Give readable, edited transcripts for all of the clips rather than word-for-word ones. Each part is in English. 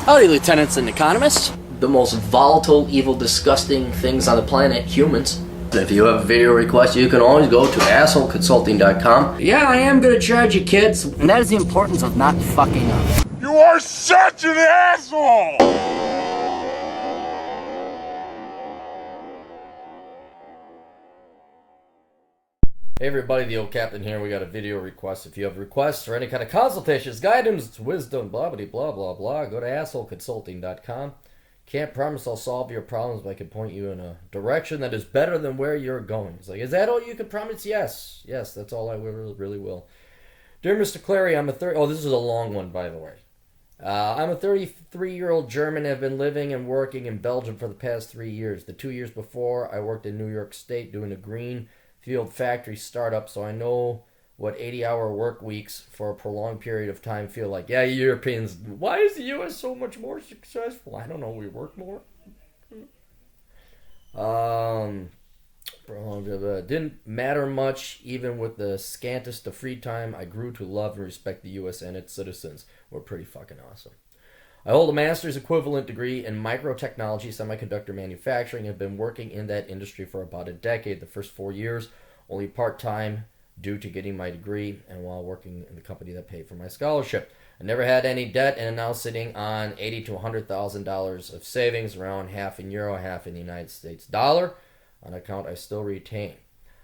Howdy, lieutenants and economists. The most volatile, evil, disgusting things on the planet, humans. If you have a video request, you can always go to assholeconsulting.com. Yeah, I am gonna charge you, kids. And that is the importance of not fucking up. You are such an asshole! Hey everybody, the old captain here. We got a video request. If you have requests or any kind of consultations, guidance, wisdom, blah blah blah blah blah, go to assholeconsulting.com. Can't promise I'll solve your problems, but I can point you in a direction that is better than where you're going. It's like, is that all you can promise? Yes, that's all I really will. Dear Mr. Clary, this is a long one, by the way. I'm a 33-year-old German and have been living and working in Belgium for the past 3 years. The 2 years before, I worked in New York State doing a green field factory startup, so I know what 80-hour work weeks for a prolonged period of time feel like. Yeah, Europeans, why is the U.S. so much more successful? I don't know, we work more. Didn't matter much, even with the scantest of free time. I grew to love and respect the U.S. and its citizens. We're pretty fucking awesome. I hold a master's equivalent degree in microtechnology, semiconductor manufacturing, and have been working in that industry for about a decade. The first 4 years, only part-time due to getting my degree and while working in the company that paid for my scholarship. I never had any debt and am now sitting on $80,000 to $100,000 of savings, around half in euro, half in the United States dollar, an account I still retain.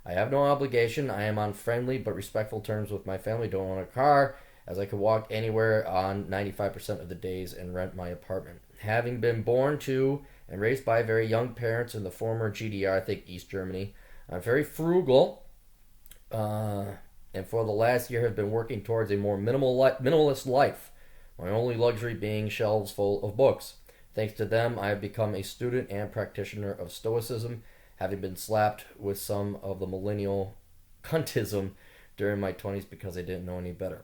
I have no obligation. I am on friendly but respectful terms with my family. Don't own a car, as I could walk anywhere on 95% of the days and rent my apartment. Having been born to and raised by very young parents in the former GDR, I think East Germany, I'm very frugal, and for the last year have been working towards a more minimalist life, my only luxury being shelves full of books. Thanks to them, I have become a student and practitioner of Stoicism, having been slapped with some of the millennial cuntism during my 20s because I didn't know any better.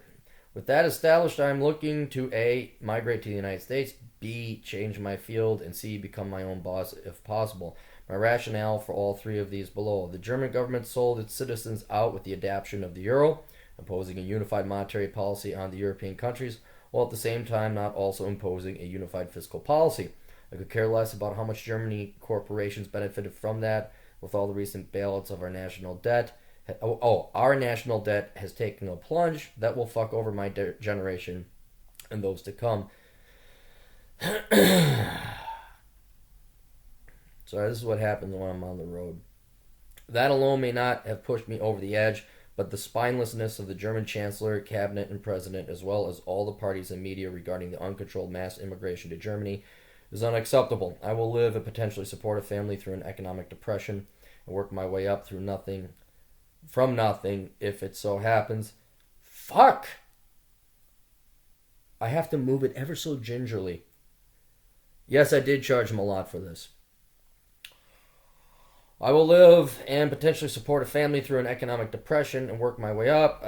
With that established, I'm looking to A, migrate to the United States, B, change my field, and C, become my own boss if possible. My rationale for all three of these below. The German government sold its citizens out with the adoption of the euro, imposing a unified monetary policy on the European countries, while at the same time not also imposing a unified fiscal policy. I could care less about how much Germany corporations benefited from that with all the recent bailouts of our national debt. Our national debt has taken a plunge that will fuck over my generation and those to come. So this is what happens when I'm on the road. That alone may not have pushed me over the edge, but the spinelessness of the German Chancellor, Cabinet, and President, as well as all the parties and media regarding the uncontrolled mass immigration to Germany, is unacceptable. I will live and potentially support a family through an economic depression and work my way up through nothing, from nothing, if it so happens. Fuck! I have to move it ever so gingerly. Yes, I did charge him a lot for this. I will live and potentially support a family through an economic depression and work my way up.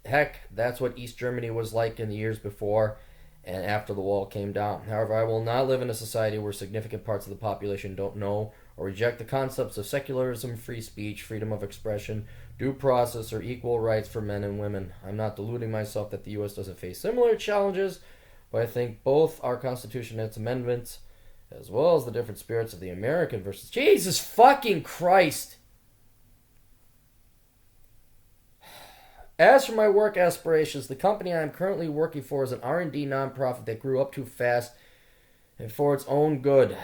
Heck, that's what East Germany was like in the years before and after the wall came down. However, I will not live in a society where significant parts of the population don't know or reject the concepts of secularism, free speech, freedom of expression, due process, or equal rights for men and women. I'm not deluding myself that the U.S. doesn't face similar challenges, but I think both our Constitution and its amendments, as well as the different spirits of the American versus... Jesus fucking Christ! As for my work aspirations, the company I am currently working for is an R&D nonprofit that grew up too fast and for its own good.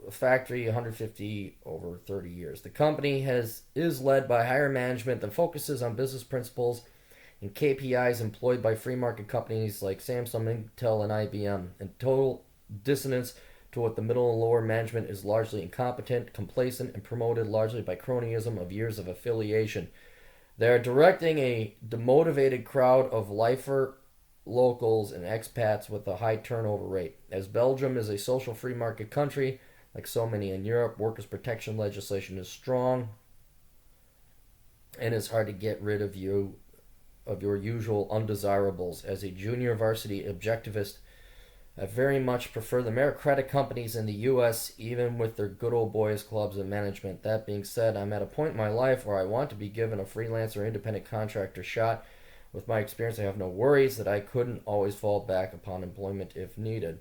Factory, 150 over 30 years. The company is led by higher management that focuses on business principles and KPIs employed by free market companies like Samsung, Intel, and IBM, in total dissonance to what the middle and lower management is largely incompetent, complacent, and promoted largely by cronyism of years of affiliation. They are directing a demotivated crowd of lifer locals and expats with a high turnover rate. As Belgium is a social free market country, like so many in Europe, workers' protection legislation is strong, and it's hard to get rid of your usual undesirables. As a junior varsity objectivist, I very much prefer the meritocratic companies in the U.S., even with their good old boys clubs and management. That being said, I'm at a point in my life where I want to be given a freelance or independent contractor shot With my experience, I have no worries that I couldn't always fall back upon employment if needed.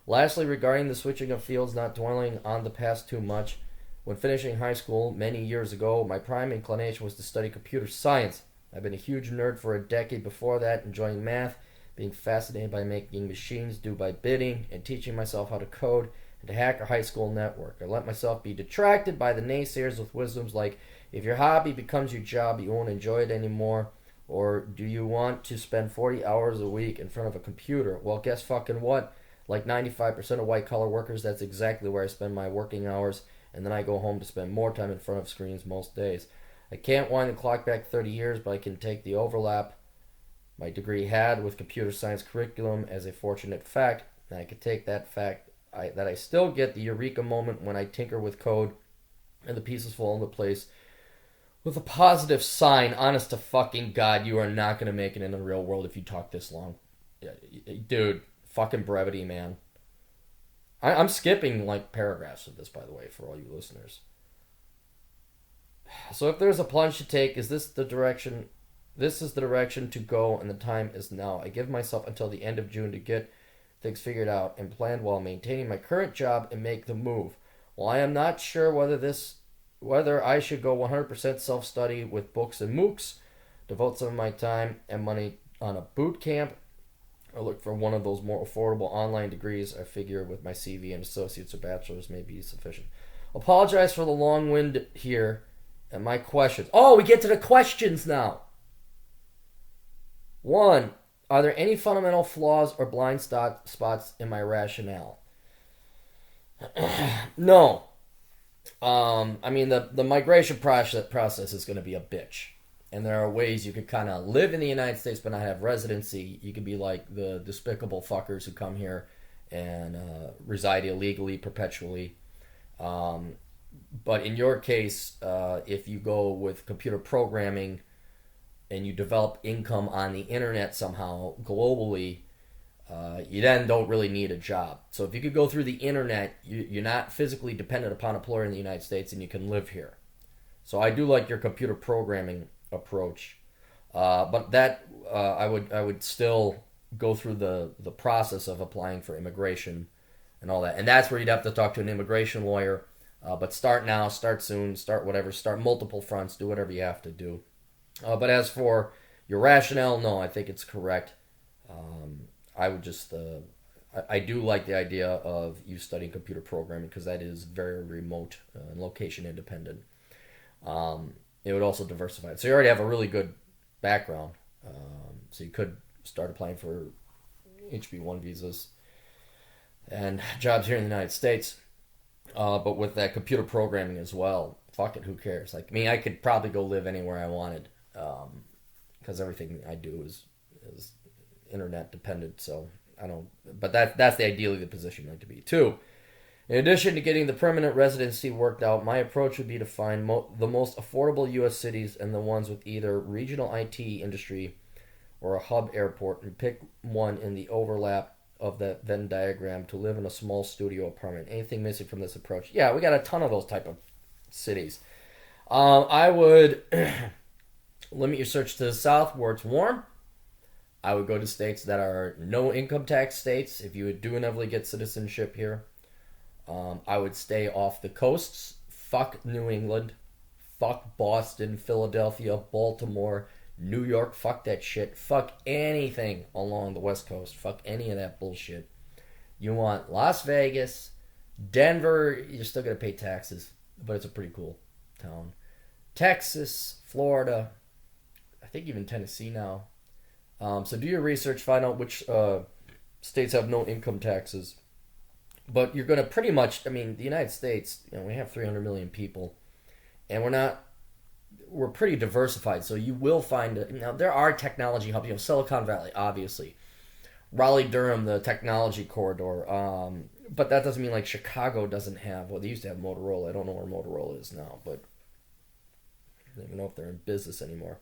Lastly, regarding the switching of fields, not dwelling on the past too much, when finishing high school many years ago, my prime inclination was to study computer science. I've been a huge nerd for a decade before that, enjoying math, being fascinated by making machines do by bidding, and teaching myself how to code and to hack a high school network. I let myself be detracted by the naysayers with wisdoms like, if your hobby becomes your job, you won't enjoy it anymore. Or do you want to spend 40 hours a week in front of a computer? Well, guess fucking what? Like 95% of white-collar workers, that's exactly where I spend my working hours, and then I go home to spend more time in front of screens most days. I can't wind the clock back 30 years, but I can take the overlap my degree had with computer science curriculum as a fortunate fact, and I could take that fact that I still get the eureka moment when I tinker with code and the pieces fall into place with a positive sign. Honest to fucking God, you are not going to make it in the real world if you talk this long. Dude, fucking brevity, man. I'm skipping like paragraphs of this, by the way, for all you listeners. So if there's a plunge to take, is this the direction? This is the direction to go, and the time is now. I give myself until the end of June to get things figured out and planned while maintaining my current job and make the move. While I am not sure whether I should go 100% self-study with books and MOOCs, devote some of my time and money on a boot camp, or look for one of those more affordable online degrees, I figure with my CV and associates or bachelor's may be sufficient. Apologize for the long wind here and my questions. Oh, we get to the questions now. 1. Are there any fundamental flaws or blind spots in my rationale? No. I mean, the migration process is going to be a bitch. And there are ways you could kind of live in the United States but not have residency. You could be like the despicable fuckers who come here and reside illegally perpetually. But in your case, if you go with computer programming and you develop income on the internet somehow globally, you then don't really need a job. So if you could go through the internet, you're not physically dependent upon an employer in the United States and you can live here. So I do like your computer programming approach. But that I would still go through the process of applying for immigration and all that. And that's where you'd have to talk to an immigration lawyer. But start now, start soon, start whatever, start multiple fronts, do whatever you have to do. But as for your rationale, no, I think it's correct. I would just, I do like the idea of you studying computer programming because that is very remote and location independent. It would also diversify it. So you already have a really good background. So you could start applying for HB1 visas and jobs here in the United States. But with that computer programming as well, fuck it, who cares? Like me, I could probably go live anywhere I wanted because everything I do is internet dependent. So I don't. But that's ideally the position I'd like to be. 2. In addition to getting the permanent residency worked out, my approach would be to find the most affordable U.S. cities and the ones with either regional IT industry or a hub airport and pick one in the overlap of that Venn diagram to live in a small studio apartment. Anything missing from this approach? Yeah, we got a ton of those type of cities. I would limit your search to the south where it's warm. I would go to states that are no income tax states if you do inevitably get citizenship here. I would stay off the coasts. Fuck New England. Fuck Boston, Philadelphia, Baltimore, New York. Fuck that shit. Fuck anything along the West Coast. Fuck any of that bullshit. You want Las Vegas, Denver. You're still going to pay taxes, but it's a pretty cool town. Texas, Florida. I think even Tennessee now. So do your research. Find out which states have no income taxes. But you're going to pretty much, I mean, the United States, we have 300 million people, and we're pretty diversified, so you will find, now there are technology hubs, Silicon Valley, obviously, Raleigh-Durham, the technology corridor, but that doesn't mean like Chicago doesn't have, well, they used to have Motorola, I don't know where Motorola is now, but I don't even know if they're in business anymore.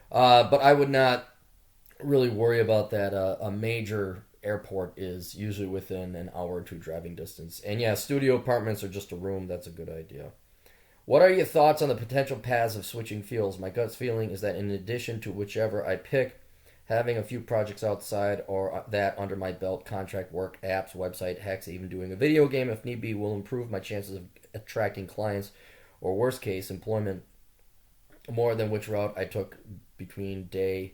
But I would not really worry about that. A major airport is usually within an hour or two driving distance. And yeah, studio apartments are just a room. That's a good idea. What are your thoughts on the potential paths of switching fields? My gut feeling is that in addition to whichever I pick, having a few projects outside or that under my belt, contract work, apps, website, hacks, even doing a video game if need be, will improve my chances of attracting clients or worst case, employment more than which route I took between day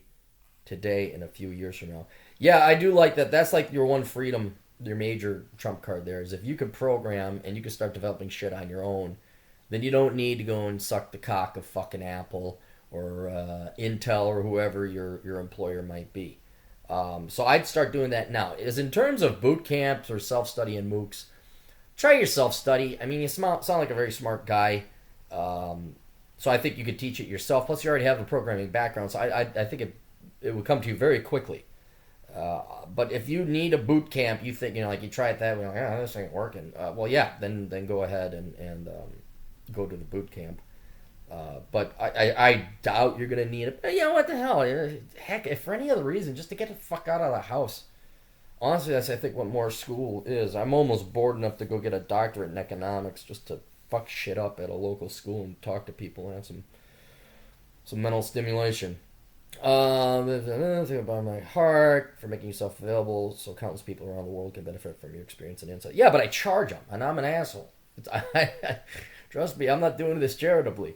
to day and a few years from now. Yeah, I do like that. That's like your one freedom, your major trump card there is if you could program and you could start developing shit on your own, then you don't need to go and suck the cock of fucking Apple or Intel or whoever your employer might be. So I'd start doing that now. Is in terms of boot camps or self-study and MOOCs, try your self-study. I mean, you sound like a very smart guy. So I think you could teach it yourself. Plus, you already have a programming background, so I think it would come to you very quickly. But if you need a boot camp, you think, like you try it that way, like, this ain't working. Well, yeah, then go ahead and go to the boot camp. But I doubt you're going to need it. What the hell? Heck, if for any other reason, just to get the fuck out of the house. Honestly, that's, I think, what more school is. I'm almost bored enough to go get a doctorate in economics just to fuck shit up at a local school and talk to people and have some mental stimulation. There's another thing about my heart for making yourself available so countless people around the world can benefit from your experience and insight. Yeah, but I charge them, and I'm an asshole. Trust me, I'm not doing this charitably.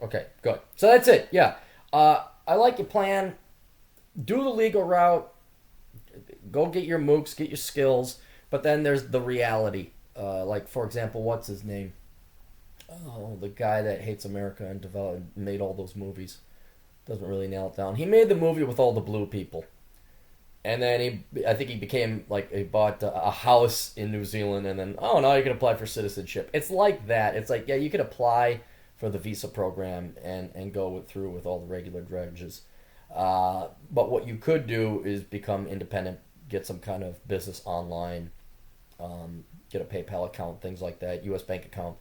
Okay, good. So that's it. Yeah, I like your plan. Do the legal route. Go get your MOOCs, get your skills. But then there's the reality. Like, for example, what's his name? Oh, the guy that hates America and made all those movies. Doesn't really nail it down. He made the movie with all the blue people. And then I think he became, like, he bought a house in New Zealand and then, now you can apply for citizenship. It's like that. It's like, yeah, you could apply for the visa program and go through with all the regular dredges. But what you could do is become independent, get some kind of business online, get a PayPal account, things like that, U.S. bank account,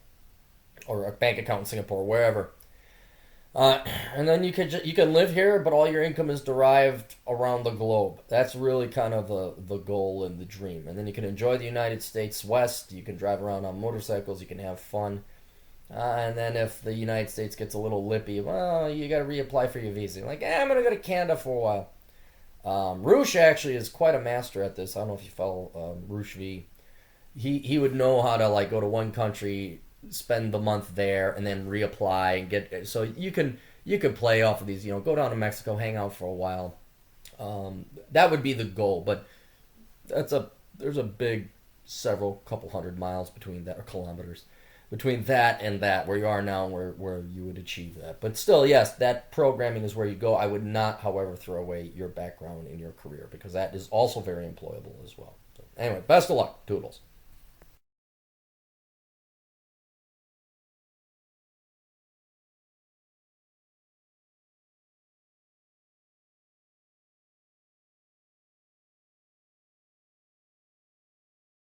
or a bank account in Singapore, wherever. And then you can live here, but all your income is derived around the globe. That's really kind of the goal and the dream. And then you can enjoy the United States West. You can drive around on motorcycles. You can have fun. And then if the United States gets a little lippy, well, you got to reapply for your visa. Like, I'm going to go to Canada for a while. Roosh actually is quite a master at this. I don't know if you follow Roosh V. He would know how to, like, go to one country, spend the month there, and then reapply and get. So you can play off of these. Go down to Mexico, hang out for a while. That would be the goal, but there's a big couple hundred miles between that, or kilometers between that and that where you are now, where you would achieve that. But still, yes, that programming is where you go. I would not, however, throw away your background in your career because that is also very employable as well. So anyway, best of luck, Toodles.